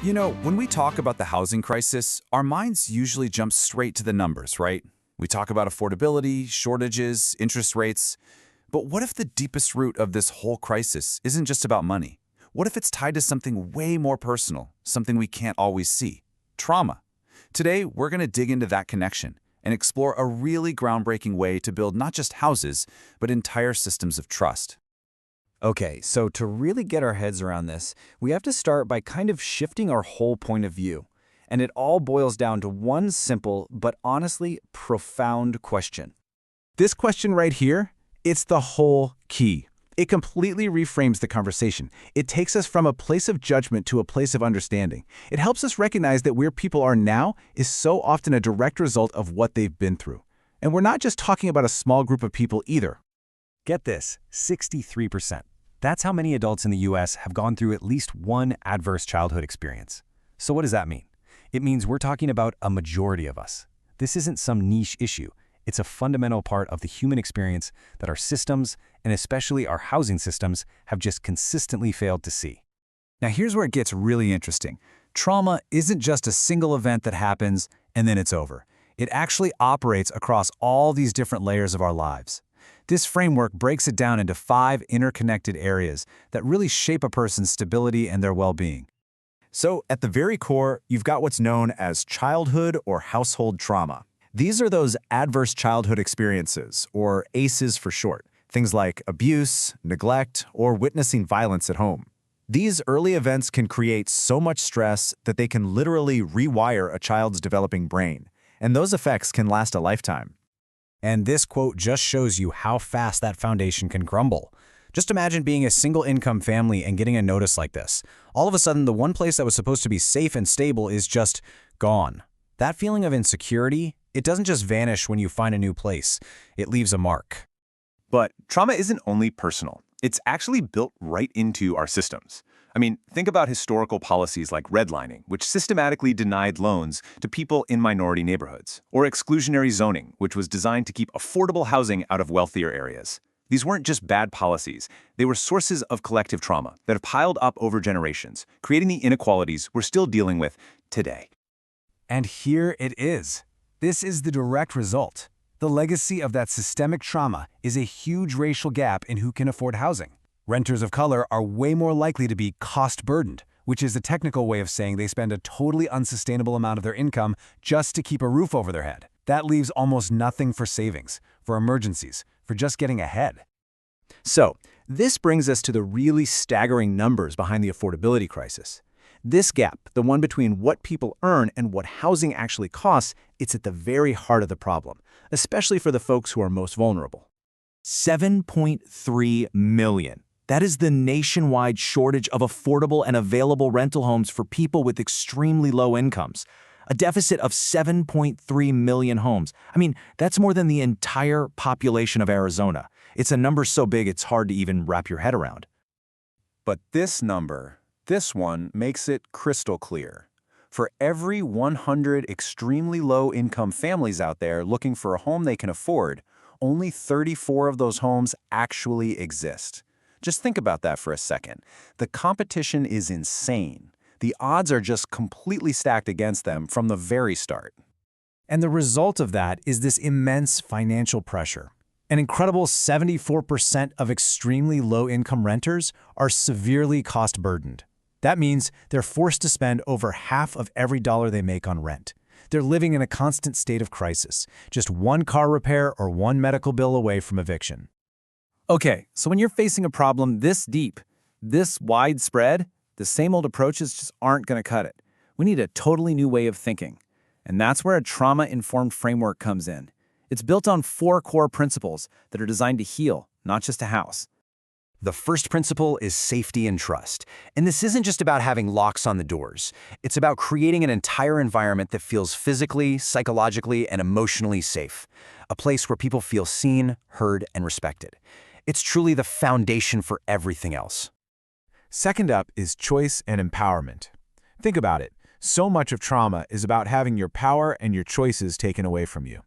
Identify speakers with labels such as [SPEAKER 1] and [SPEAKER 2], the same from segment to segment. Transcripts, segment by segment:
[SPEAKER 1] You know, when we talk about the housing crisis, our minds usually jump straight to the numbers, right? We talk about affordability, shortages, interest rates. But what if the deepest root of this whole crisis isn't just about money? What if it's tied to something way more personal, something we can't always see? Trauma. Today, we're going to dig into that connection and explore a really groundbreaking way to build not just houses, but entire systems of trust.
[SPEAKER 2] Okay, so to really get our heads around this, we have to start by kind of shifting our whole point of view. And it all boils down to one simple, but honestly profound question.
[SPEAKER 3] This question right here, it's the whole key. It completely reframes the conversation. It takes us from a place of judgment to a place of understanding. It helps us recognize that where people are now is so often a direct result of what they've been through. And we're not just talking about a small group of people either.
[SPEAKER 2] Get this, 63%. That's how many adults in the US have gone through at least one adverse childhood experience. So what does that mean? It means we're talking about a majority of us. This isn't some niche issue. It's a fundamental part of the human experience that our systems, and especially our housing systems, have just consistently failed to see.
[SPEAKER 1] Now here's where it gets really interesting. Trauma isn't just a single event that happens and then it's over. It actually operates across all these different layers of our lives. This framework breaks it down into 5 interconnected areas that really shape a person's stability and their well-being.
[SPEAKER 4] So, at the very core, you've got what's known as childhood or household trauma. These are those adverse childhood experiences, or ACEs for short, things like abuse, neglect, or witnessing violence at home. These early events can create so much stress that they can literally rewire a child's developing brain, and those effects can last a lifetime.
[SPEAKER 2] And this quote just shows you how fast that foundation can crumble. Just imagine being a single-income family and getting a notice like this. All of a sudden, the one place that was supposed to be safe and stable is just gone. That feeling of insecurity, it doesn't just vanish when you find a new place. It leaves a mark.
[SPEAKER 5] But trauma isn't only personal. It's actually built right into our systems. I mean, think about historical policies like redlining, which systematically denied loans to people in minority neighborhoods, or exclusionary zoning, which was designed to keep affordable housing out of wealthier areas. These weren't just bad policies. They were sources of collective trauma that have piled up over generations, creating the inequalities we're still dealing with today.
[SPEAKER 3] And here it is. This is the direct result. The legacy of that systemic trauma is a huge racial gap in who can afford housing. Renters of color are way more likely to be cost-burdened, which is a technical way of saying they spend a totally unsustainable amount of their income just to keep a roof over their head. That leaves almost nothing for savings, for emergencies, for just getting ahead.
[SPEAKER 4] So, this brings us to the really staggering numbers behind the affordability crisis. This gap, the one between what people earn and what housing actually costs, it's at the very heart of the problem, especially for the folks who are most vulnerable. 7.3 million. That is the nationwide shortage of affordable and available rental homes for people with extremely low incomes. A deficit of 7.3 million homes. I mean, that's more than the entire population of Arizona. It's a number so big it's hard to even wrap your head around.
[SPEAKER 5] But this number, this one, makes it crystal clear. For every 100 extremely low-income families out there looking for a home they can afford, only 34 of those homes actually exist. Just think about that for a second. The competition is insane. The odds are just completely stacked against them from the very start.
[SPEAKER 2] And the result of that is this immense financial pressure. An incredible 74% of extremely low-income renters are severely cost-burdened. That means they're forced to spend over half of every dollar they make on rent. They're living in a constant state of crisis, just one car repair or one medical bill away from eviction.
[SPEAKER 1] Okay, so when you're facing a problem this deep, this widespread, the same old approaches just aren't going to cut it. We need a totally new way of thinking. And that's where a trauma-informed framework comes in. It's built on 4 core principles that are designed to heal, not just a house.
[SPEAKER 2] The first principle is safety and trust. And this isn't just about having locks on the doors. It's about creating an entire environment that feels physically, psychologically, and emotionally safe. A place where people feel seen, heard, and respected. It's truly the foundation for everything else.
[SPEAKER 3] Second up is choice and empowerment. Think about it. So much of trauma is about having your power and your choices taken away from you.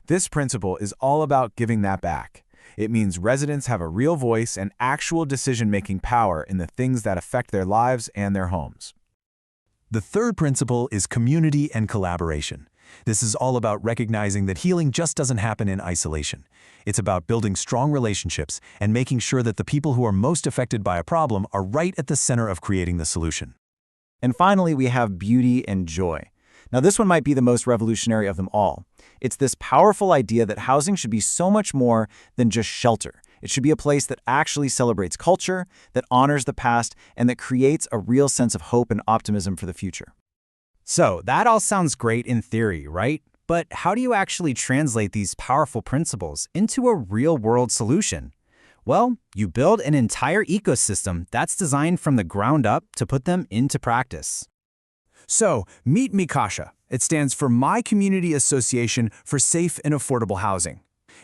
[SPEAKER 3] This principle is all about giving that back. It means residents have a real voice and actual decision-making power in the things that affect their lives and their homes. The third principle is community and collaboration. This is all about recognizing that healing just doesn't happen in isolation. It's about building strong relationships and making sure that the people who are most affected by a problem are right at the center of creating the solution.
[SPEAKER 4] And finally, we have beauty and joy. Now, this one might be the most revolutionary of them all. It's this powerful idea that housing should be so much more than just shelter. It should be a place that actually celebrates culture, that honors the past, and that creates a real sense of hope and optimism for the future.
[SPEAKER 2] So, that all sounds great in theory, right? But how do you actually translate these powerful principles into a real-world solution? Well, you build an entire ecosystem that's designed from the ground up to put them into practice. So, meet MiCAShA. It stands for My Community Association for Safe and Affordable Housing.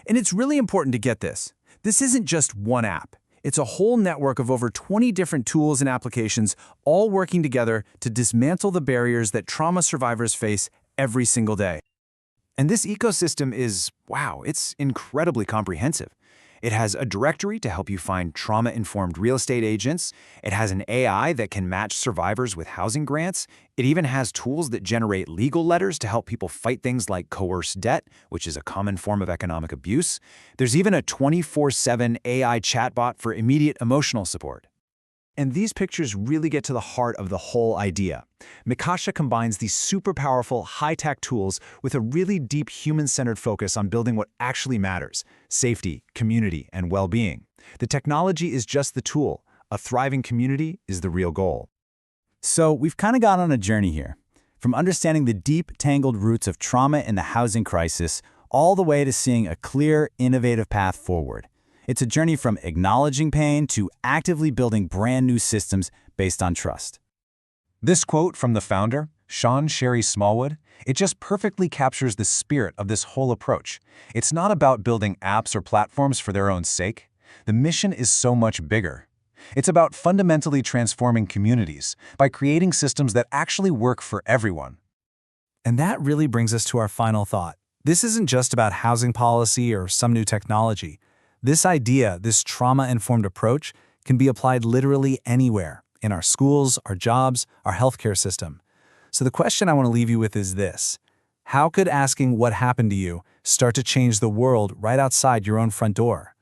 [SPEAKER 2] And it's really important to get this. This isn't just one app. It's a whole network of over 20 different tools and applications, all working together to dismantle the barriers that trauma survivors face every single day. And this ecosystem is, wow, it's incredibly comprehensive. It has a directory to help you find trauma-informed real estate agents. It has an AI that can match survivors with housing grants. It even has tools that generate legal letters to help people fight things like coerced debt, which is a common form of economic abuse. There's even a 24/7 AI chatbot for immediate emotional support. And these pictures really get to the heart of the whole idea. MiCAShA combines these super powerful, high-tech tools with a really deep human-centered focus on building what actually matters: safety, community, and well-being. The technology is just the tool. A thriving community is the real goal. So we've kind of gone on a journey here, from understanding the deep, tangled roots of trauma and the housing crisis, all the way to seeing a clear, innovative path forward. It's a journey from acknowledging pain to actively building brand new systems based on trust.
[SPEAKER 3] This quote from the founder, Sean Sherry Smallwood, it just perfectly captures the spirit of this whole approach. It's not about building apps or platforms for their own sake. The mission is so much bigger. It's about fundamentally transforming communities by creating systems that actually work for everyone.
[SPEAKER 2] And that really brings us to our final thought. This isn't just about housing policy or some new technology. This idea, this trauma-informed approach, can be applied literally anywhere, in our schools, our jobs, our healthcare system. So the question I want to leave you with is this: how could asking what happened to you start to change the world right outside your own front door?